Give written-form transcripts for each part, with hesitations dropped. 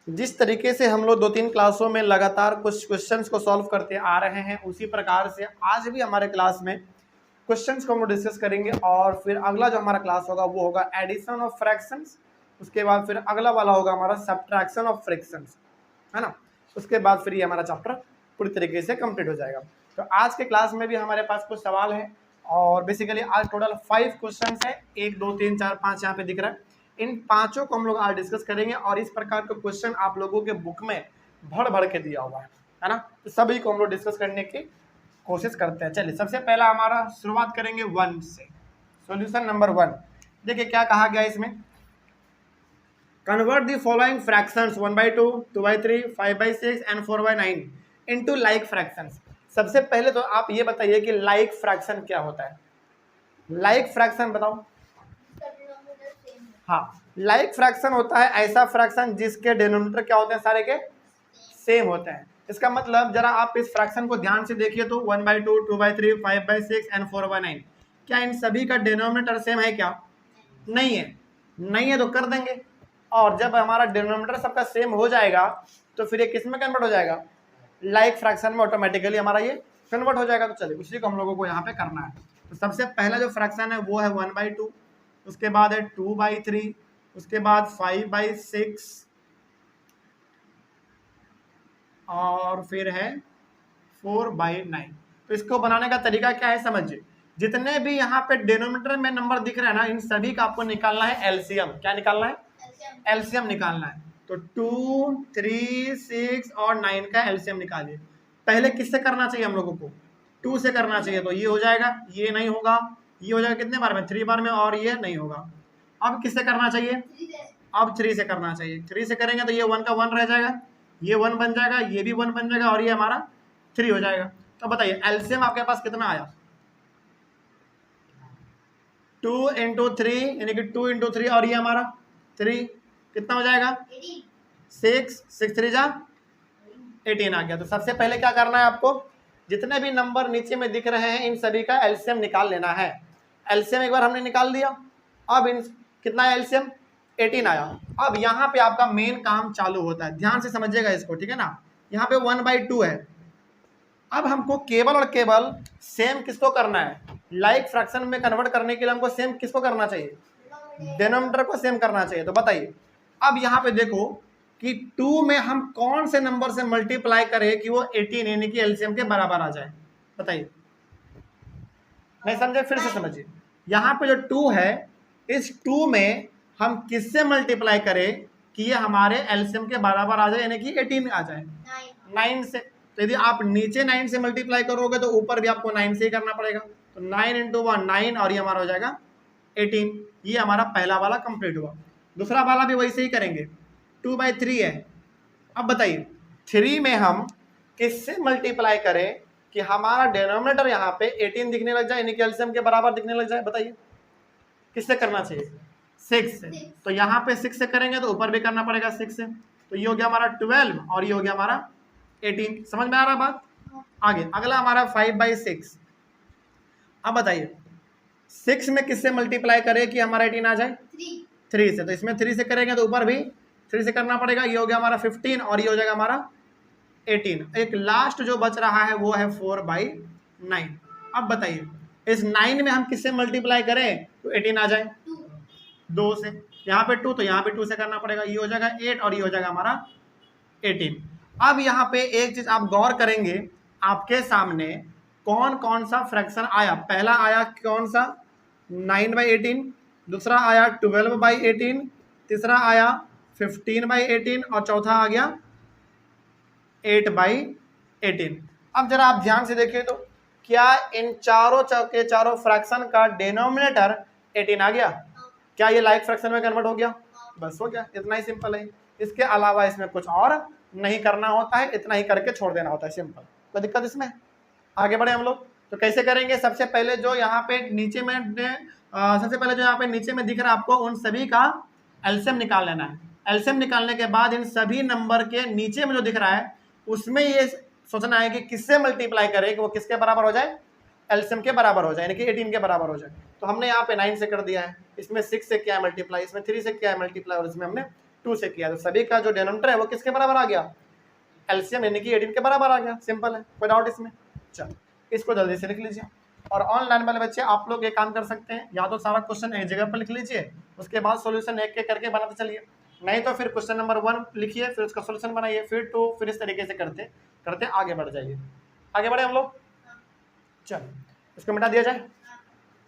जिस तरीके से हम लोग 2-3 क्लासों में लगातार कुछ क्वेश्चंस को सॉल्व करते आ रहे हैं, उसी प्रकार से आज भी हमारे क्लास में क्वेश्चंस को हम लोग डिस्कस करेंगे। और फिर अगला जो हमारा क्लास होगा वो होगा एडिशन ऑफ फ्रैक्शंस। उसके बाद फिर अगला वाला होगा हमारा सब्ट्रैक्शन ऑफ फ्रैक्शंस, है ना। उसके बाद फिर ये हमारा चैप्टर पूरी तरीके से कंप्लीट हो जाएगा। तो आज के क्लास में भी हमारे पास कुछ सवाल है और बेसिकली आज टोटल 5 क्वेश्चन है। 1 2 3 4 5 यहाँ पे दिख रहा है। इन पांचों को हम लोग आज डिस्कस करेंगे और इस प्रकार के क्वेश्चन आप लोगों के बुक में भर भर के दिया हुआ है ना। तो सभी को हम लोग डिस्कस करने की कोशिश करते हैं। चलिए सबसे पहला हमारा शुरुआत करेंगे 1 से। सॉल्यूशन नंबर 1, देखिए क्या कहा गया इसमें। Convert the following fractions 1/2, 2/3, 5/6 and 4/9 into like fractions. सबसे पहले तो आप ये बताइए कि लाइक फ्रैक्शन क्या होता है। लाइक फ्रैक्शन बताओ। हाँ, लाइक फ्रैक्शन होता है ऐसा फ्रैक्शन जिसके डिनोमिनेटर क्या होते हैं, सारे के सेम होते हैं। इसका मतलब जरा आप इस फ्रैक्शन को ध्यान से देखिए तो 1/2, 2/3, 5/6 एंड 4/9, क्या इन सभी का डिनोमिनेटर सेम है क्या? नहीं है। नहीं है तो कर देंगे। और जब हमारा डिनोमिनेटर सबका सेम हो जाएगा तो फिर ये किस में कन्वर्ट हो जाएगा? लाइक फ्रैक्शन में ऑटोमेटिकली हमारा ये कन्वर्ट हो जाएगा। तो चलिए उसी को हम लोगों को यहाँ पे करना है। तो सबसे पहला जो फ्रैक्शन है वो है 1/2, उसके बाद है 2/3, उसके बाद 5/6 और फिर है 4/9। तो इसको बनाने का तरीका क्या है समझिए। जितने भी यहाँ पे डिनोमिनेटर में नंबर दिख रहा है ना, इन सभी का आपको निकालना है एलसीएम। क्या निकालना है? एलसीएम निकालना है। तो 2, 3, 6 और 9 का एलसीएम निकालिए। पहले किससे करना चाहिए हम लोगों को? 2 से करना चाहिए। तो ये हो जाएगा, ये नहीं होगा, ये हो जाएगा कितने बार में? 3 बार में, और ये नहीं होगा। अब किससे करना चाहिए? अब 3 से करना चाहिए। 3 से करेंगे तो ये 1 का 1 रह जाएगा, ये 1 बन जाएगा, ये भी 1 बन जाएगा और ये हमारा 3 हो जाएगा। तो बताइए एलसीएम आपके पास कितना आया? 2 × 3 यानी कि 2 × 3 और ये हमारा 3 कितना हो जाएगा? 6 3 जा 18 आ गया। तो सबसे पहले क्या करना है आपको, जितने भी नंबर नीचे में दिख रहे हैं इन सभी का एलसीएम निकाल लेना है। एलसीएम एक बार हमने निकाल दिया। अब इन कितना है एलसीएम? 18 आया। अब यहाँ पे आपका मेन काम चालू होता है, ध्यान से समझिएगा इसको, ठीक है ना। यहाँ पे 1/2 है। अब हमको केवल और केवल सेम किसको करना है? लाइक फ्रैक्शन में कन्वर्ट करने के लिए हमको सेम किसको करना चाहिए? डिनोमिनेटर को सेम करना चाहिए। तो बताइए अब यहाँ पे देखो कि 2 में हम कौन से नंबर से मल्टीप्लाई करें कि वो 18 यानी कि एलसीएम के बराबर आ जाए? बताइए। नहीं समझे? फिर से समझिए। यहाँ पे जो 2 है, इस 2 में हम किससे मल्टीप्लाई करें कि ये हमारे एलसीएम के बराबर आ जाए यानी कि 18 आ जाए? 9 से। तो यदि आप नीचे 9 से मल्टीप्लाई करोगे तो ऊपर भी आपको 9 से ही करना पड़ेगा। तो 9 × 1 9 और ये हमारा हो जाएगा 18। ये हमारा पहला वाला कंप्लीट हुआ। दूसरा वाला भी वैसे ही करेंगे। 2/3 है। अब बताइए 3 में हम किससे मल्टीप्लाई करें कि हमारा डिनोमिनेटर यहाँ पे 18 दिखने लग जाए यानी कि एलसीएम के बराबर दिखने लग जाए? बताइए किससे करना चाहिए? 6 से। तो यहाँ पे 6 से करेंगे तो ऊपर भी करना पड़ेगा 6 से। तो ये हो गया हमारा 12 और ये हो गया हमारा 18। समझ में आ रहा बात? आगे अगला हमारा 5/6। अब बताइए 6 में किससे मल्टीप्लाई करें कि हमारा 18 आ जाए? 3 से। तो इसमें 3 से करेंगे तो ऊपर भी 3 से करना पड़ेगा। ये हो गया हमारा 15 और ये हो जाएगा हमारा 18। एक लास्ट जो बच रहा है वो है 4/9। अब बताइए इस 9 में हम किससे मल्टीप्लाई करें तो 18 आ जाए? 2 से। यहाँ पे 2 तो यहाँ पे 2 से करना पड़ेगा। ये हो जाएगा 8 और ये हो जाएगा हमारा 18। अब यहाँ पे एक चीज आप गौर करेंगे, आपके सामने कौन कौन सा फ्रैक्शन आया। पहला आया कौन सा? 9/18। दूसरा आया 12/18। तीसरा आया 15/18 और चौथा आ गया 8/18। अब जरा आप ध्यान से देखिए तो क्या इन चारों के चारों फ्रैक्शन का डिनोमिनेटर 18 आ गया? क्या ये लाइक फ्रैक्शन में कन्वर्ट हो गया? बस हो गया, इतना ही सिंपल है। इसके अलावा इसमें कुछ और नहीं करना होता है, इतना ही करके छोड़ देना होता है, सिंपल। कोई दिक्कत इसमें? आगे बढ़े हम लोग। तो कैसे करेंगे? सबसे पहले जो यहाँ पे नीचे में दिख रहा है आपको, उन सभी का एलसीएम निकाल लेना है। एलसीएम निकालने के बाद इन सभी नंबर के नीचे में जो दिख रहा है उसमें ये सोचना है कि किससे मल्टीप्लाई करें कि वो किसके बराबर हो जाए? एलसीएम के बराबर हो जाए यानी कि 18 के बराबर हो जाए। तो हमने यहाँ पे 9 से कर दिया है, इसमें 6 से किया है मल्टीप्लाई, इसमें 3 से किया है मल्टीप्लाई और इसमें हमने 2 से किया, तो सभी का जो डिनोमिनेटर है वो किसके बराबर आ गया, एलसीएम यानी कि 18 के बराबर आ गया। सिंपल है, कोई डाउट इसमें। चलो इसको जल्दी से लिख लीजिए। और ऑनलाइन वाले बच्चे आप लोग ये काम कर सकते हैं, या तो सारा क्वेश्चन एक जगह पर लिख लीजिए, उसके बाद सॉल्यूशन एक एक करके बनाते चलिए, नहीं तो फिर क्वेश्चन नंबर 1 लिखिए, फिर उसका सॉल्यूशन बनाइए, फिर 2, फिर इस तरीके से करते करते आगे बढ़ जाइए। आगे बढ़े हम लोग। चलो इसको मिटा दिया जाए।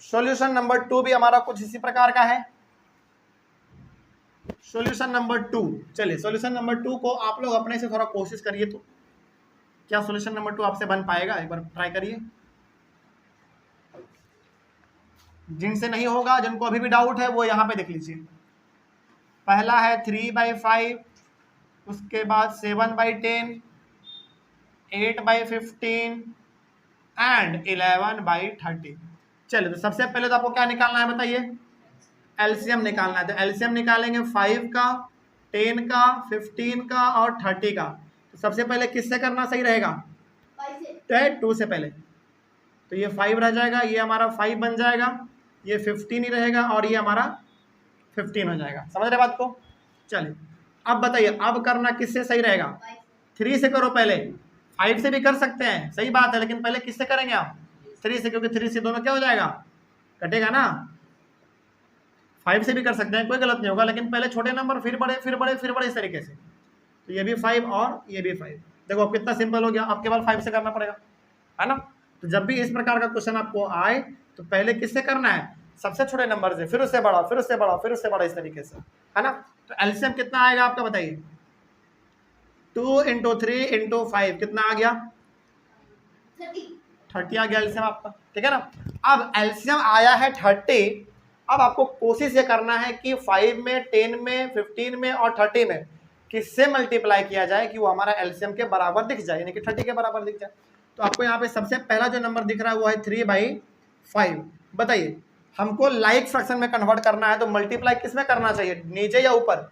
सॉल्यूशन नंबर 2 भी हमारा कुछ इसी प्रकार का है। सॉल्यूशन नंबर 2, चलिए सॉल्यूशन नंबर 2 को आप लोग अपने से थोड़ा कोशिश करिए, तो क्या सॉल्यूशन नंबर 2 आपसे बन पाएगा, एक बार ट्राई करिए। जिनसे नहीं होगा, जिनको अभी भी डाउट है, वो यहाँ पे देख लीजिए। पहला है 3/5, उसके बाद 7/10, 8/15 एंड 11/30। चलिए तो सबसे पहले तो आपको क्या निकालना है बताइए, एलसीएम निकालना है। तो एलसीएम निकालेंगे 5 का, 10 का, 15 का और 30 का। तो सबसे पहले किससे करना सही रहेगा, 2 से पहले। तो ये 5 रह जाएगा, ये हमारा 5 बन जाएगा, ये 15 ही रहेगा और ये हमारा 15 हो जाएगा। समझ रहे बात को। चलिए अब बताइए, अब करना किससे सही रहेगा, 3 से करो पहले, 5 से भी कर सकते हैं, सही बात है, लेकिन पहले किससे करेंगे आप, 3 से, क्योंकि 3 से दोनों क्या हो जाएगा, कटेगा ना। 5 से भी कर सकते हैं, कोई गलत नहीं होगा, लेकिन पहले छोटे नंबर, फिर बड़े, फिर बड़े, फिर बड़े, इस तरीके से। तो ये भी 5 और ये भी 5। देखो अब कितना सिंपल हो गया, अब केवल 5 से करना पड़ेगा, है ना। तो जब भी इस प्रकार का क्वेश्चन आपको आए तो पहले किससे करना है, सबसे छोटे नंबर से, फिर उससे बड़ा, फिर उससे बड़ा, फिर उससे बड़ा, इस तरीके से, है ना। तो एलसीएम कितना आएगा आपका बताइए, 2 × 3 × 5 कितना आ गया, 30 आ गया एलसीएम आपका, ठीक है ना। अब एलसीएम आया है 30। अब आपको कोशिश ये करना है कि 5 में, 10 में, 15 में और 30 में किससे मल्टीप्लाई किया जाए कि वो हमारा एलसीएम के बराबर दिख जाए, यानी कि 30 के बराबर दिख जाए। तो आपको यहाँ पे सबसे पहला जो नंबर दिख रहा है वो है 3/5। बताइए हमको लाइक फ्रैक्शन में कन्वर्ट करना है, तो मल्टीप्लाई किस में करना चाहिए, नीचे या ऊपर,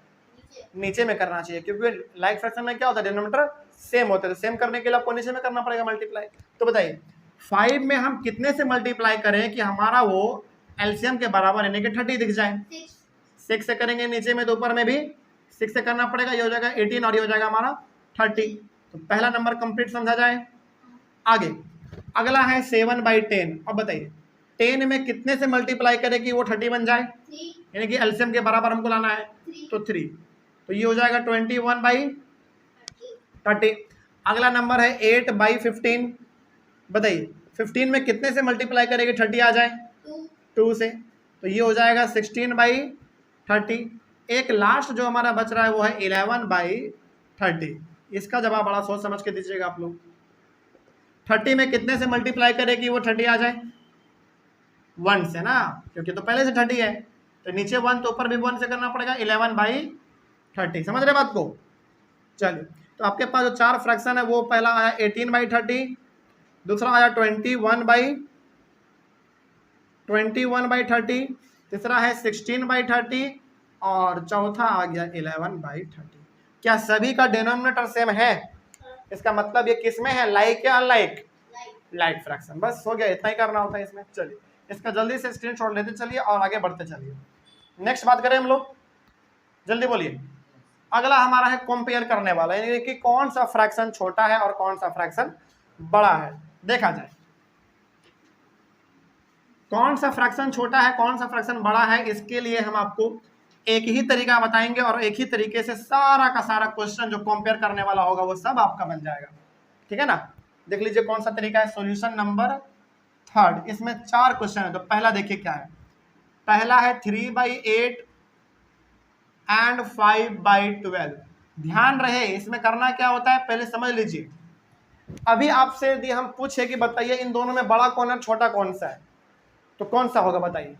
नीचे में करना चाहिए, क्योंकि लाइक फ्रैक्शन में क्या होता है, डिनोमिनेटर सेम होता है, तो सेम करने के लिए आपको नीचे में करना पड़ेगा मल्टीप्लाई। तो बताइए 5 में हम कितने से मल्टीप्लाई करें कि हमारा वो एलसीएम के बराबर यानी कि 30 दिख जाए, 6 से करेंगे नीचे में, तो ऊपर में भी 6 से करना पड़ेगा, ये हो जाएगा 18 और ये हो जाएगा हमारा 30। तो पहला नंबर कंप्लीट समझा जाए। आगे अगला है 7/10। अब बताइए 10 में कितने से मल्टीप्लाई करें कि वो 30 बन जाए, यानी कि एलसीएम के बराबर हमको लाना है, तो 3। तो ये हो जाएगा 21/30। अगला नंबर है 8/15। बताइए 15 में कितने से मल्टीप्लाई करेंगे 30 आ जाए, 2 से, तो ये हो जाएगा 16/30। एक लास्ट जो हमारा बच रहा है वो है 11/30। इसका जवाब बड़ा सोच समझ के दीजिएगा आप लोग। 30 में कितने से मल्टीप्लाई करें कि वो 30 आ जाए, 1 से ना, क्योंकि तो पहले से 30 है, तो नीचे 1 तो ऊपर भी 1 से करना पड़ेगा, 11/30। समझ रहे बात को। चलिए तो आपके पास जो 4 फ्रैक्शन है वो पहला आया 18/30, दूसरा आया 21/30, तीसरा है 16/30 और चौथा आ गया 11/30। क्या सभी का डिनोमिनेटर सेम है, इसका मतलब ये किस में है, लाइक या अनलाइक, लाइक फ्रैक्शन। बस हो गया, इतना ही करना होता है इसमें। चलिए इसका जल्दी से स्क्रीनशॉट लेते चलिए और आगे बढ़ते चलिए। नेक्स्ट बात करें हम लोग, जल्दी बोलिए। अगला हमारा है कंपेयर करने वाला, यानी कि कौन सा फ्रैक्शन छोटा है और कौन सा फ्रैक्शन बड़ा है। देखा जाए कौन सा फ्रैक्शन छोटा है, कौन सा फ्रैक्शन बड़ा है, इसके लिए हम आपको एक ही तरीका बताएंगे और एक ही तरीके से सारा का सारा क्वेश्चन जो कंपेयर करने वाला होगा वो सब आपका बन जाएगा, ठीक है ना। देख लीजिए कौन सा तरीका है, सॉल्यूशन नंबर 3। इसमें 4 क्वेश्चन है, तो पहला देखिए क्या है। पहला है 3/8 एंड 5/12। ध्यान रहे इसमें करना क्या होता है, पहले समझ लीजिए। अभी आपसे यदि हम पूछे कि बताइए इन दोनों में बड़ा कौन है, छोटा कौन सा है, तो कौन सा होगा बताइए।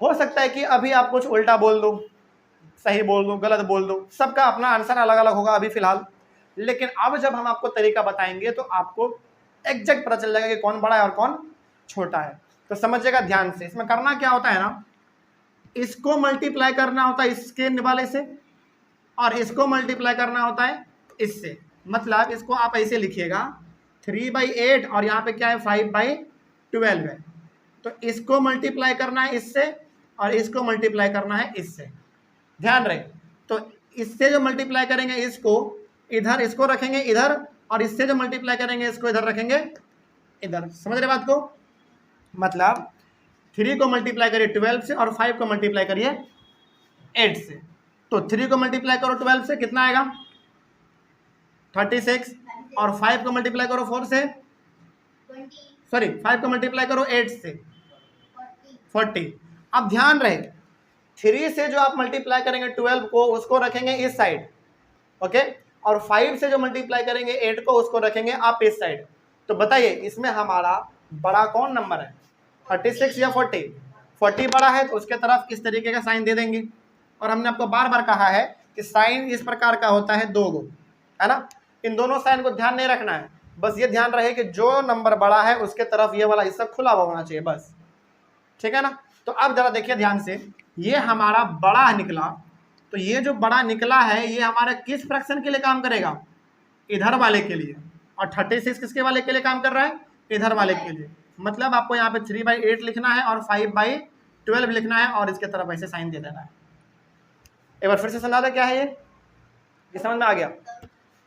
हो सकता है कि अभी आप कुछ उल्टा बोल दो, सही बोल दो, गलत बोल दो, सबका अपना आंसर अलग अलग होगा अभी फिलहाल। लेकिन अब जब हम आपको तरीका बताएंगे तो आपको एग्जैक्ट पता चल जाएगा कि कौन बड़ा है और कौन छोटा है। तो समझिएगा ध्यान से, इसमें करना क्या होता है ना, इसको मल्टीप्लाई करना होता है इसके वाले से और इसको मल्टीप्लाई करना होता है इससे। मतलब इसको आप ऐसे लिखिएगा 3/8 और यहाँ पे क्या है 5/12 है, तो इसको मल्टीप्लाई करना है इससे और इसको मल्टीप्लाई करना है इससे। ध्यान रहे। तो इससे जो मल्टीप्लाई करेंगे इसको इधर, इसको रखेंगे इधर, और इससे जो मल्टीप्लाई करेंगे इसको इधर रखेंगे इधर। समझ रहे बात को? मतलब 3 को मल्टीप्लाई करिए 12 से और 5 को मल्टीप्लाई करिए 8 से। तो 3 को मल्टीप्लाई करो 12 से कितना आएगा 36, और 5 को मल्टीप्लाई करो 4 से, सॉरी 5 को मल्टीप्लाई करो 8 से 40। अब ध्यान रहे 3 से जो आप मल्टीप्लाई करेंगे 12 को उसको रखेंगे इस साइड, ओके, और 5 से जो मल्टीप्लाई करेंगे 8 को उसको रखेंगे आप इस साइड। तो बताइए इसमें हमारा बड़ा कौन नंबर है, 36 या 40? 40 बड़ा है तो उसके तरफ इस तरीके का साइन दे देंगे। और हमने आपको बार बार कहा है कि साइन इस प्रकार का होता है 2 गो, है ना। इन दोनों साइन को ध्यान नहीं रखना है, बस ये ध्यान रहे कि जो नंबर बड़ा है उसके तरफ ये वाला हिस्सा खुला हुआ होना चाहिए बस, ठीक है ना। तो अब जरा देखिए ध्यान से, ये हमारा बड़ा निकला, तो ये जो बड़ा निकला है ये हमारा किस फ्रैक्शन के लिए काम करेगा, इधर वाले के लिए। और 36 किसके वाले के लिए काम कर रहा है, इधर वाले के लिए। मतलब आपको यहाँ पे 3/8 लिखना है और 5/12 लिखना है और इसके तरफ ऐसे साइन दे देना है। एक बार फिर से समझा दे क्या है ये समझ में आ गया?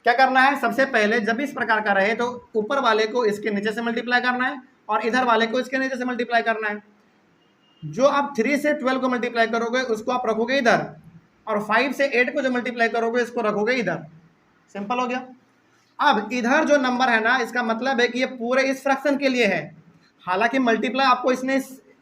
क्या करना है, सबसे पहले जब इस प्रकार का रहे तो ऊपर वाले को इसके नीचे से मल्टीप्लाई करना है और इधर वाले को इसके नीचे से मल्टीप्लाई करना है। जो आप 3 से 12 को मल्टीप्लाई करोगे उसको आप रखोगे इधर, और 5 से 8 को जो मल्टीप्लाई करोगे इसको रखोगे इधर। सिंपल हो गया। अब इधर जो नंबर है ना, इसका मतलब है कि ये पूरे इस फ्रैक्शन के लिए है। हालांकि मल्टीप्लाई आपको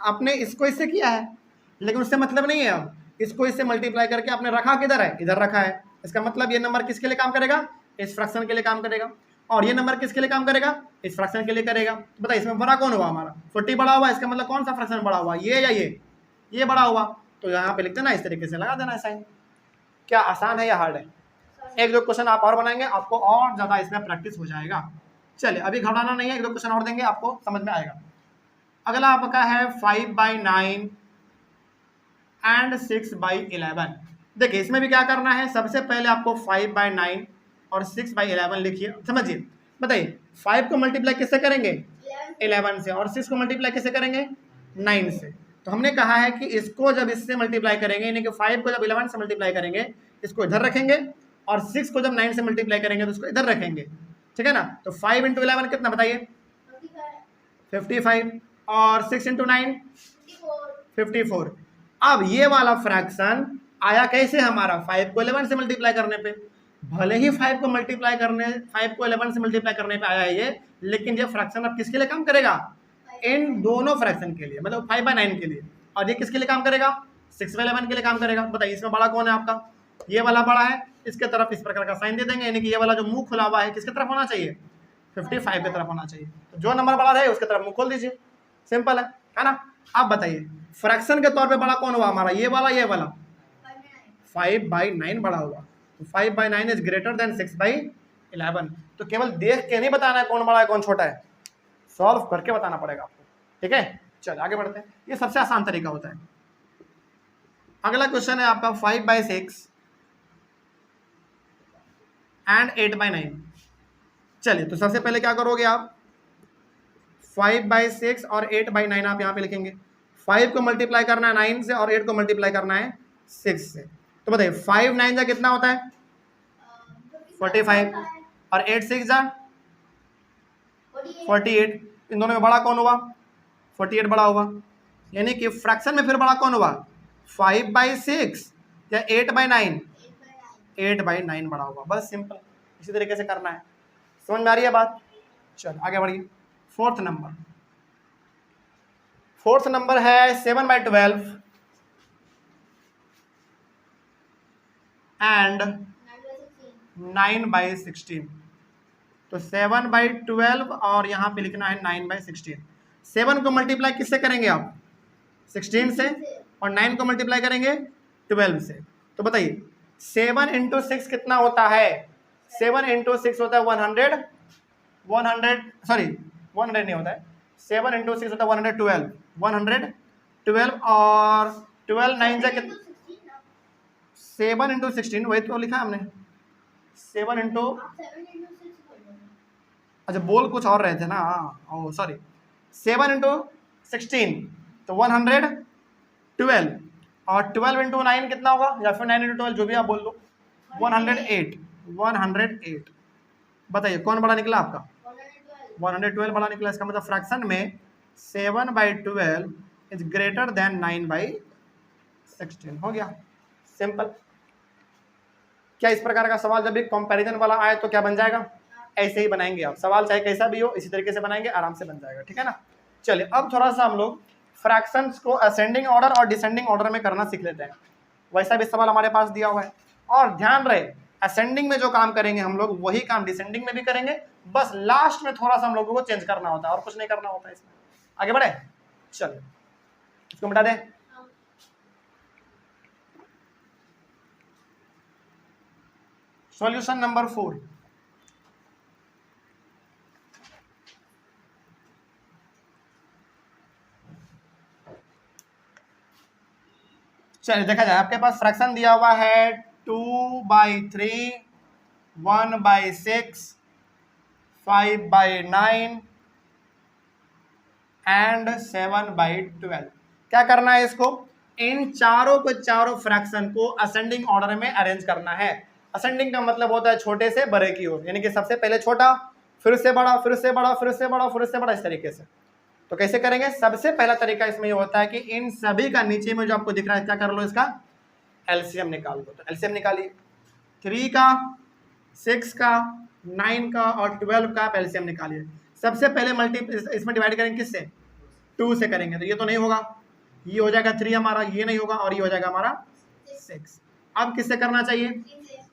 आपने इसको इससे किया है, लेकिन उससे मतलब नहीं है। अब इसको इससे मल्टीप्लाई करके आपने रखा किधर है, इधर रखा है। इसका मतलब ये नंबर किसके लिए काम करेगा, इस फ्रैक्शन के लिए काम करेगा। और ये नंबर किसके लिए काम करेगा, इस फ्रैक्शन के लिए करेगा। तो बताइए इसमें बड़ा कौन हुआ हमारा, 40 बड़ा हुआ। इसका मतलब कौन सा फ्रैक्शन बड़ा हुआ, ये या ये बड़ा हुआ। तो यहाँ पे लिख देना, इस तरीके से लगा देना साइन। क्या आसान है या हार्ड है? एक दो क्वेश्चन आप और बनाएंगे, आपको और ज्यादा इसमें प्रैक्टिस हो जाएगा। चलिए अभी घबराना नहीं है, एक दो क्वेश्चन और देंगे आपको समझ में आएगा। अगला आपका है 5/9 एंड 6/11। देखिए इसमें भी क्या करना है, सबसे पहले आपको 5/9 और 6/11 लिखिए। समझिए, बताइए 5 को मल्टीप्लाई किससे करेंगे, 11 से, और 6 को मल्टीप्लाई किससे करेंगे, 9 से। तो हमने कहा है कि इसको जब इससे मल्टीप्लाई करेंगे, यानी कि 5 को जब 11 से मल्टीप्लाई करेंगे इसको इधर रखेंगे, और 6 को जब 9 से मल्टीप्लाई करेंगे तो उसको इधर रखेंगे, ठीक है ना। तो 5 × 11 कितना बताइए, 55, और 6 × 9 54। अब ये वाला फ्रैक्शन आया कैसे हमारा, 5 को 11 से मल्टीप्लाई करने पे। भले ही 5 को 11 से मल्टीप्लाई करने पे आया है ये, लेकिन ये फ्रैक्शन अब किसके लिए काम करेगा, इन दोनों फ्रैक्शन के लिए, मतलब 5/9 के लिए। और ये किसके लिए काम करेगा, 6/11 के लिए काम करेगा। बताइए इसमें बड़ा कौन है आपका, ये वाला बड़ा है, इसके तरफ इस प्रकार का साइन दे देंगे, यानी कि ये वाला जो मुंह खुला हुआ है किसके तरफ होना चाहिए, 55 की तरफ होना चाहिए। तो जो नंबर बड़ा रहे उसके तरफ मुंह खोल दीजिए, सिंपल है ना। अब बताइए फ्रैक्शन के तौर पे बड़ा कौन हुआ हमारा, ये वाला 5/9 बड़ा हुआ। तो 5/9 इज ग्रेटर देन 6/11। तो केवल देख के नहीं बताना है कौन बड़ा है कौन छोटा है, सॉल्व करके बताना पड़ेगा आपको, ठीक है। चल आगे बढ़ते हैं, ये सबसे आसान तरीका होता है। अगला क्वेश्चन है आपका 5/6 एंड 8/9। चलिए तो सबसे पहले क्या करोगे आप, 5/6 और 8/9 आप यहाँ पे लिखेंगे। 5 को मल्टीप्लाई करना है 9 से और 8 को मल्टीप्लाई करना है 6 से। तो बताइए 5 9 जा कितना होता है, 45, और 8 6 जा 48। इन दोनों में बड़ा कौन हुआ, 48 बड़ा हुआ। यानी कि फ्रैक्शन में फिर बड़ा कौन हुआ, 5/6 या 8/9, 8/9 बड़ा हुआ। बस सिंपल, इसी तरीके से करना है। समझ में आ रही है बात? चल आगे बढ़िए। फोर्थ नंबर है 7/12 एंड 9/16। तो 7/12 और यहाँ पे लिखना है 9/16। 7 को मल्टीप्लाई किससे करेंगे आप, 16 से, और 9 को मल्टीप्लाई करेंगे 12 से। तो बताइए 7 × 6 कितना होता है, 7 × 6 होता है 100 नहीं होता है, 7 × 6 होता है 112 और 12 9 जा कितना, 7 × 16 वही तो लिखा हमने, 7 × अच्छा बोल कुछ और रहे थे ना, ओ सॉरी, 7 × 16 तो 112 और 12 इंटू 9 कितना होगा, या फिर 9 इंटू 12 जो भी आप बोल दो, 108। 108 बताइए कौन बड़ा निकला आपका, 112 बड़ा निकला। इसका मतलब फ्रैक्शन में 7/12 इज ग्रेटर देन 9/16 हो गया, सिंपल। क्या इस प्रकार का सवाल जब भी कंपैरिजन वाला आए तो क्या बन जाएगा, ऐसे ही बनाएंगे आप, सवाल चाहे कैसा भी हो इसी तरीके से बनाएंगे, आराम से बन जाएगा, ठीक है ना। चलिए अब थोड़ा सा हम लोग फ्रैक्शंस को असेंडिंग ऑर्डर और डिसेंडिंग ऑर्डर में करना सीख लेते हैं। वैसा भी सवाल हमारे पास दिया हुआ है, और ध्यान रहे असेंडिंग में जो काम करेंगे हम लोग वही काम डिसेंडिंग में भी करेंगे, बस लास्ट में थोड़ा सा हम लोगों को चेंज करना होता है और कुछ नहीं करना होता है इसमें। आगे बढ़े, चलिए इसको मिटा दें। सॉल्यूशन नंबर 4, चलिए देखा जाए, आपके पास फ्रैक्शन दिया हुआ है 2/3, 1/6, 5/9 एंड 7/12। क्या करना है इसको, इन चारों को, चारों फ्रैक्शन को असेंडिंग ऑर्डर में अरेंज करना है। असेंडिंग का मतलब होता है छोटे से बड़े की ओर, यानी कि सबसे पहले छोटा, फिर उससे बड़ा, फिर उससे बड़ा, फिर उससे बड़ा, फिर उससे बड़ा, इस तरीके से। तो कैसे करेंगे, सबसे पहला तरीका इसमें ये होता है कि इन सभी का नीचे में जो आपको दिख रहा है क्या कर लो, इसका एलसीएम निकाल दो। तो एलसीएम निकालिए, 3 का, 6 का, 9 का और 12 का आप एलसीएम निकालिए। सबसे पहले इसमें डिवाइड करेंगे किससे, 2 से करेंगे, तो ये तो नहीं होगा, ये हो जाएगा 3 हमारा, ये नहीं होगा, और ये हो जाएगा हमारा 6। अब किससे करना चाहिए,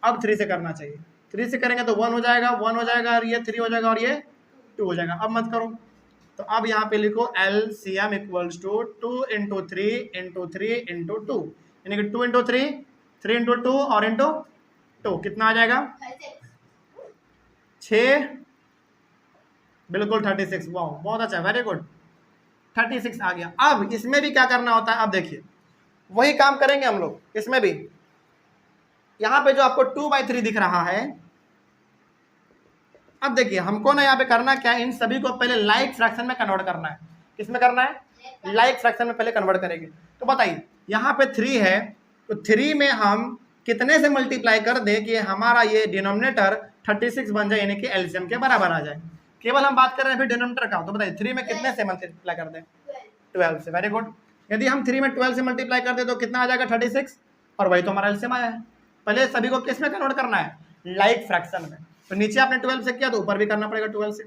अब 3 से करना चाहिए। 3 से करेंगे तो 1 हो जाएगा, 1 हो जाएगा, और ये 3 हो जाएगा, और ये 2 हो जाएगा। अब मत करो, तो अब यहाँ पे लिखो LCM equals to 2 into 3 into 3 into 2, यानी कि 2 इंटू 3, 3 इंटू 2 और इंटू 2 कितना आ जाएगा, 6, बिल्कुल 36। वाह बहुत अच्छा, वेरी गुड, 36 आ गया। अब इसमें भी क्या करना होता है, अब देखिए वही काम करेंगे हम लोग इसमें भी। यहाँ पे जो आपको 2/3 दिख रहा है, अब देखिए हमको ना यहाँ पे करना क्या है, इन सभी को पहले लाइक फ्रैक्शन में कन्वर्ट करना है। किसमें करना है, लाइक फ्रैक्शन में पहले कन्वर्ट करेंगे। तो बताइए यहाँ पे 3 है, तो 3 में हम कितने से मल्टीप्लाई कर दें कि हमारा ये डिनोमिनेटर 36 बन जाए, यानी कि एलसीएम के बराबर आ जाए। केवल हम बात कर रहे हैं फिर डिनोमिनेटर का, तो बताइए 3 में कितने से मल्टीप्लाई कर दें, 12 से। वेरी गुड, यदि हम 3 में 12 से मल्टीप्लाई कर दे तो कितना आ जाएगा, 36, और वही तो हमारा एलसीएम आया है। पहले सभी को किस में कन्वर्ट करना है, लाइक फ्रैक्शन में। तो नीचे आपने 12 से किया तो ऊपर भी करना पड़ेगा 12 से।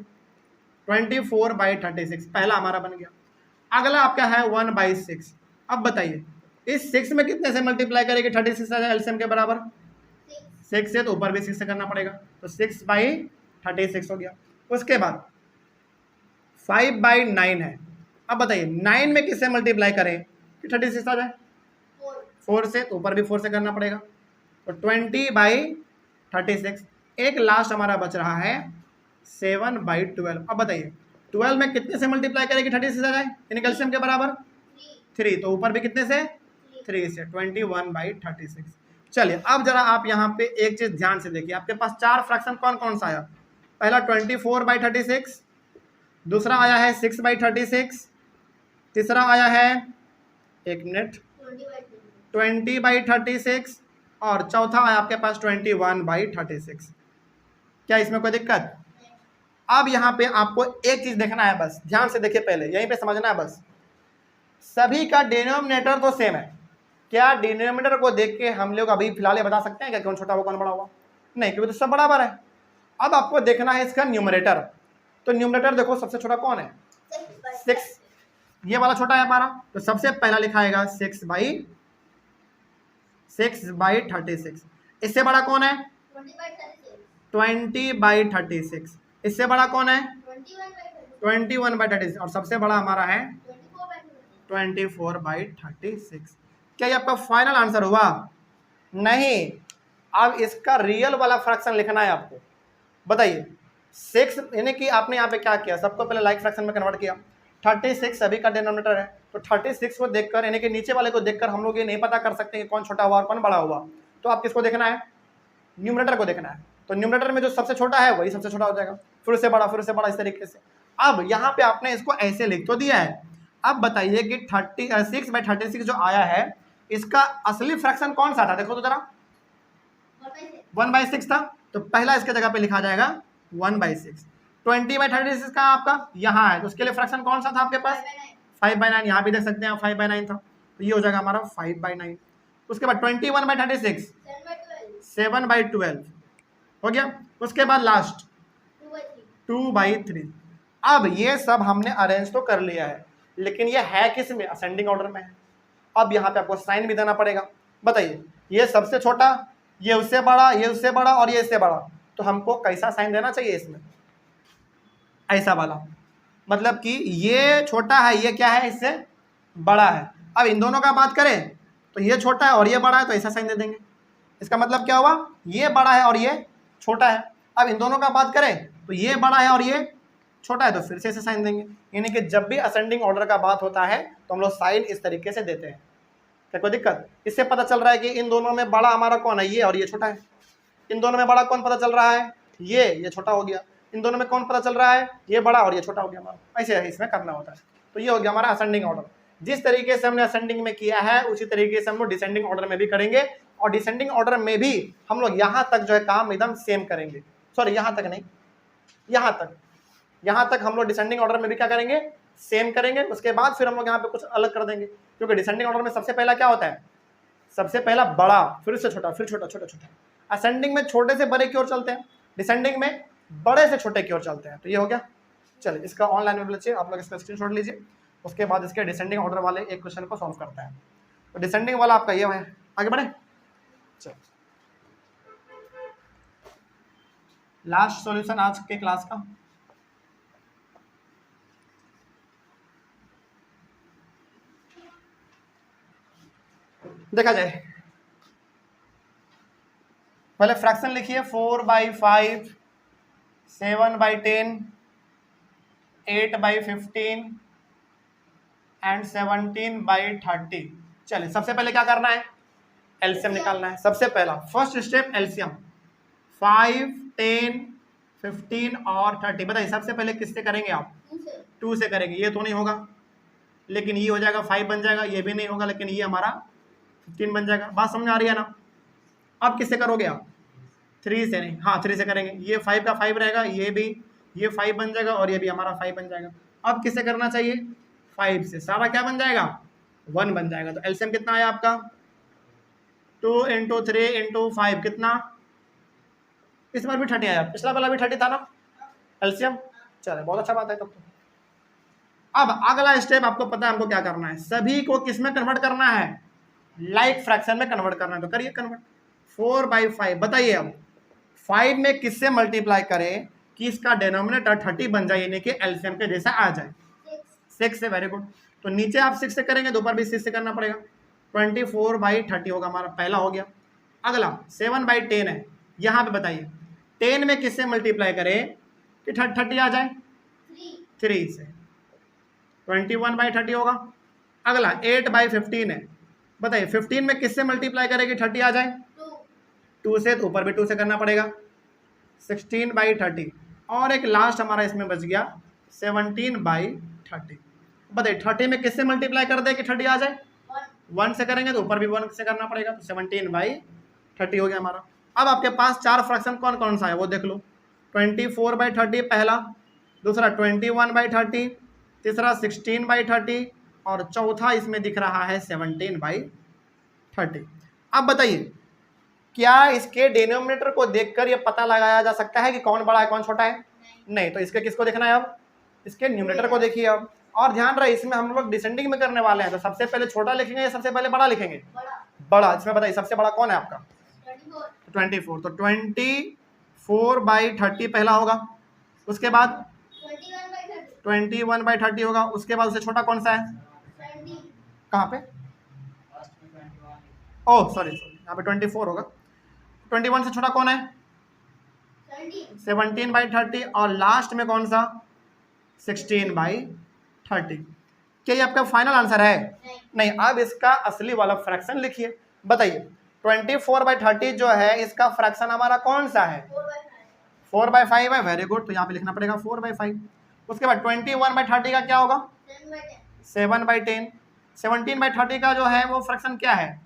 24/36 पहला हमारा बन गया। अगला आपका है 1/6। अब बताइए इस 6 में कितने से मल्टीप्लाई करेंगे 36 आ जाए एलसीएम के बराबर, 6 से, तो ऊपर भी 6 से करना पड़ेगा, तो 6/36 हो गया। उसके बाद 5/9 है। अब बताइए 9 में किससे मल्टीप्लाई करें कि 36 आ जाए, 4 से, तो ऊपर भी 4 से करना पड़ेगा, तो 20/36। एक लास्ट हमारा बच रहा है 7/12। अब बताइए 12 में कितने से मल्टीप्लाई करें कि 36 आ जाए, यानी एलसीएम के बराबर 3, तो ऊपर भी कितने से, 3 से, 21/36। चलिए अब जरा आप यहाँ पे एक चीज ध्यान से देखिए, आपके पास 4 फ्रैक्शन कौन कौन सा आया। पहला 24/36, दूसरा आया है 6/36, तीसरा आया है, एक मिनट, 20/36, और चौथा आया आपके पास 21/36। क्या इसमें कोई दिक्कत। अब यहाँ पे आपको एक चीज देखना है, बस ध्यान से देखिए, पहले यहीं पे समझना है बस, सभी का डिनोमिनेटर तो सेम है। क्या डिनोमिनेटर को देख के हम लोग अभी फिलहाल ये बता सकते हैं क्या कौन छोटा हुआ कौन बड़ा हुआ, नहीं, क्योंकि तो सब बराबर है। अब आपको देखना है इसका न्यूमरेटर, तो न्यूमरेटर देखो सबसे छोटा कौन है, 6, ये वाला छोटा है हमारा, तो सबसे पहला लिखाएगा 6/36। इससे बड़ा कौन है, 20/36। इससे बड़ा कौन है, 21/36, और सबसे बड़ा हमारा है 24/36। क्या ये आपका फाइनल आंसर हुआ, नहीं। अब इसका रियल वाला फ्रैक्शन लिखना है आपको। बताइए 6, यानी कि आपने यहाँ पे क्या किया, सबको पहले लाइक फ्रैक्शन में कन्वर्ट किया। 36 सभी का डिनोमिनेटर है, तो 36 को देखकर, यानी कि नीचे वाले को देखकर हम लोग ये नहीं पता कर सकते कि कौन छोटा हुआ और कौन बड़ा हुआ। तो आप किसको देखना है, न्यूमरेटर को देखना है। तो न्यूमरेटर में जो सबसे छोटा है वही सबसे छोटा हो जाएगा, फिर उससे बड़ा, फिर उससे बड़ा, इस तरीके से। अब यहाँ पे आपने इसको ऐसे लिख तो दिया है। अब बताइए कि 6/36 जो आया है इसका असली फ्रैक्शन कौन सा था, देखो तो जरा, 1/6 था, तो पहला इसके जगह पे लिखा जाएगा 1/6। 20/36 का आपका यहाँ है, तो उसके लिए फ्रैक्शन कौन सा था आपके पास, 5/9। यहाँ भी देख सकते हैं 5/9 था, तो ये हो जाएगा हमारा 5/9। उसके बाद 21/36 7/12 हो गया। उसके बाद लास्ट 2/3। अब ये सब हमने अरेंज तो कर लिया है, लेकिन ये है किस में, असेंडिंग ऑर्डर में है। अब यहाँ पे आपको साइन भी देना पड़ेगा। बताइए, ये सबसे छोटा, ये उससे बड़ा, ये उससे बड़ा और ये इससे बड़ा, तो हमको कैसा साइन देना चाहिए इसमें, ऐसा वाला, मतलब कि ये छोटा है, ये क्या है, इससे बड़ा है। अब इन दोनों का बात करें तो ये छोटा है और ये बड़ा है, तो ऐसा साइन दे देंगे। इसका मतलब क्या हुआ, ये बड़ा है और ये छोटा है। अब इन दोनों का बात करें तो ये बड़ा है और ये छोटा है, तो फिर से ऐसे साइन देंगे। यानी कि जब भी असेंडिंग ऑर्डर का बात होता है तो हम लोग साइन इस तरीके से देते हैं। क्या कोई दिक्कत, इससे पता चल रहा है कि इन दोनों में बड़ा हमारा कौन है, ये और ये छोटा है। इन दोनों में बड़ा कौन पता चल रहा है, ये छोटा हो गया। इन दोनों में कौन पता चल रहा है, ये बड़ा और ये छोटा हो गया हमारा। ऐसे इसमें करना होता है। तो ये हो गया हमारा असेंडिंग ऑर्डर। जिस तरीके से हमने असेंडिंग में किया है उसी तरीके से हम लोग डिसेंडिंग ऑर्डर में भी करेंगे, और डिसेंडिंग ऑर्डर में भी हम लोग यहाँ तक जो है काम एकदम सेम करेंगे। सॉरी, यहाँ तक नहीं, यहाँ तक हम लोग डिसेंडिंग ऑर्डर में भी क्या करेंगे, सेम करेंगे। उसके बाद फिर हम लोग यहाँ पे कुछ अलग कर देंगे, क्योंकि डिसेंडिंग ऑर्डर में सबसे पहला क्या होता है, सबसे पहला बड़ा, फिर उससे छोटा, फिर छोटा, छोटा छोटा। असेंडिंग में छोटे से बड़े की ओर चलते हैं, डिसेंडिंग में बड़े से छोटे की ओर चलते हैं। तो ये हो गया। चलिए, इसका ऑनलाइन में लीजिए, आप लोग इसका स्क्रीनशॉट लीजिए। उसके बाद इसके डिसेंडिंग ऑर्डर वाले एक क्वेश्चन को सॉल्व करते हैं। तो डिसेंडिंग वाला आपका ये है, आगे बढ़े। चलो, लास्ट सॉल्यूशन आज के क्लास का। देखा जाए, पहले फ्रैक्शन लिखिए, 4/5, 7/10, 8/15 एंड 17/30। चलिए, सबसे पहले क्या करना है, एलसीएम निकालना है। सबसे पहला फर्स्ट स्टेप एलसीएम, 5, 10, 15 और 30। बताइए, सबसे पहले किससे करेंगे आप, 2 से करेंगे। ये तो नहीं होगा, लेकिन ये हो जाएगा 5 बन जाएगा। ये भी नहीं होगा, लेकिन ये हमारा 15 बन जाएगा। बात समझ आ रही है ना। अब किससे करोगे आप, 3 से नहीं, हाँ 3 से करेंगे। ये 5 का 5 रहेगा, ये भी, ये 5 बन जाएगा और ये भी हमारा 5 बन जाएगा। अब किससे करना चाहिए, 5 से। सारा क्या बन जाएगा, 1 बन जाएगा। तो एलसीएम कितना आया आपका, 2 × 3 × 5 कितना, इस बार भी 30 आया, पिछला वाला भी 30 था ना एलसीएम। चले, बहुत अच्छा बात है तब तो। अब अगला स्टेप आपको पता है हमको क्या करना है, सभी को किस में कन्वर्ट करना है, लाइक फ्रैक्शन में कन्वर्ट करना है। तो करिए कन्वर्ट, 4/5। बताइए अब 5 में किससे मल्टीप्लाई करें कि इसका डिनोमिनेटर 30 बन जाए, यानी कि एलसीएम के जैसा आ जाए, 6 से। Very good. तो नीचे आप 6 से करेंगे, तो ऊपर भी 6 से करना पड़ेगा। 24/30 होगा हमारा, पहला हो गया। अगला 7/10 है, यहाँ पे बताइए 10 में किससे मल्टीप्लाई करें कि 30 आ जाए, 3 से, 21/30 होगा। अगला 8/15 है, बताइए 15 में किससे मल्टीप्लाई करें कि 30 आ जाए, 2 से, तो ऊपर भी 2 से करना पड़ेगा, 16/30। और एक लास्ट हमारा इसमें बच गया 17/30। बताइए 30 में किससे मल्टीप्लाई कर दे कि 30 आ जाए, 1 से करेंगे तो ऊपर भी 1 से करना पड़ेगा, तो 17/30 हो गया हमारा। अब आपके पास 4 फ्रैक्शन कौन कौन सा है वो देख लो, 24/30 पहला, दूसरा 21/30, तीसरा 16/30 और चौथा इसमें दिख रहा है 17/30। अब बताइए, क्या इसके डिनोमिनेटर को देखकर ये पता लगाया जा सकता है कि कौन बड़ा है कौन छोटा है, नहीं। तो इसके किसको देखना है, अब इसके न्यूमरेटर को देखिए अब। और ध्यान रहे, इसमें हम लोग डिसेंडिंग में करने वाले हैं, तो सबसे पहले छोटा लिखेंगे या सबसे पहले बड़ा लिखेंगे, बड़ा। इसमें बताइए सबसे बड़ा कौन है आपका, 24। तो 24/30 पहला होगा, उसके बाद 21/30 होगा, उसके बाद उससे छोटा कौन सा है, कहाँ पे, ओह सॉरी, यहाँ पे 24 होगा। 21 से छोटा कौन है, 17/30 और लास्ट में कौन सा, 16/30। क्या ये आपका फाइनल आंसर है, नहीं। अब इसका असली वाला फ्रैक्शन लिखिए। बताइए 24/30 जो है इसका फ्रैक्शन हमारा कौन सा है, 4/5 है। वेरी गुड, तो यहाँ पे लिखना पड़ेगा 4/5। उसके बाद 21/30 का क्या होगा, 7/10। 17/30 का जो है वो फ्रैक्शन क्या है?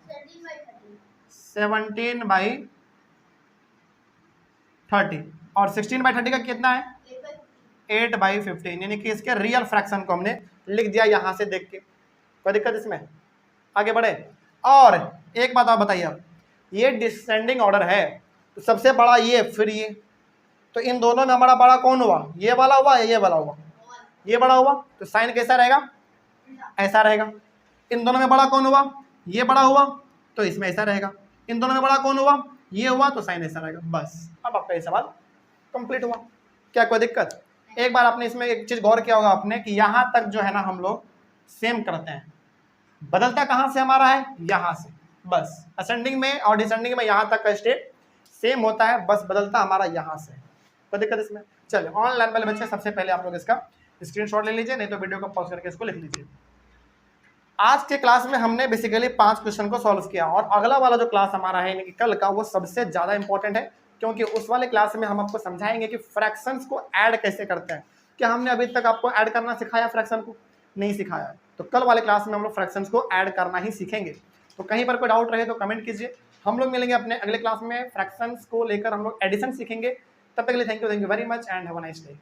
17/30। और 16/30 का कितना है? 8/15, यानी कि इसके रियल फ्रैक्शन को हमने लिख दिया यहां से देख के। कोई दिक्कत इसमें? आगे बढ़े। और एक बात आप बताइए, अब ये डिसेंडिंग ऑर्डर है तो सबसे बड़ा ये, फिर ये, तो इन दोनों में हमारा बड़ा कौन हुआ? ये वाला हुआ या ये वाला हुआ? ये बड़ा हुआ, तो साइन कैसा रहेगा? ऐसा रहेगा। इन दोनों में बड़ा कौन हुआ? ये बड़ा हुआ, तो इसमें ऐसा रहेगा। इन दोनों में बड़ा कौन हुआ? ये हुआ, तो साइन ऐसा रहेगा। बस अब आपका ये सवाल कंप्लीट हुआ। क्या कोई दिक्कत? एक बार आपने इसमें एक चीज गौर किया होगा आपने कि यहां तक जो है ना हम लोग सेम करते हैं, बदलता कहां से हमारा है? यहां से। बस असेंडिंग में और डिसेंडिंग में यहां तक का स्टेप सेम होता है, बस बदलता हमारा यहां से। कोई दिक्कत इसमें? चलिए ऑनलाइन वाले बच्चे सबसे पहले आप लोग इसका स्क्रीनशॉट ले लीजिए, नहीं तो वीडियो को पॉज करके इसको लिख लीजिए। आज के क्लास में हमने बेसिकली 5 क्वेश्चन को सॉल्व किया, और अगला वाला जो क्लास हमारा है यानी कि कल का, वो सबसे ज्यादा इंपॉर्टेंट है, क्योंकि उस वाले क्लास में हम आपको समझाएंगे कि फ्रैक्शंस को ऐड कैसे करते हैं। क्या हमने अभी तक आपको ऐड करना सिखाया? फ्रैक्शन को नहीं सिखाया है, तो कल वाले क्लास में हम लोग फ्रैक्शंस को ऐड करना ही सीखेंगे। तो कहीं पर कोई डाउट रहे तो कमेंट कीजिए। हम लोग मिलेंगे अपने अगले क्लास में, फ्रैक्शंस को लेकर हम लोग एडिशन सीखेंगे। तब तक के लिए thank you very much and have a nice day.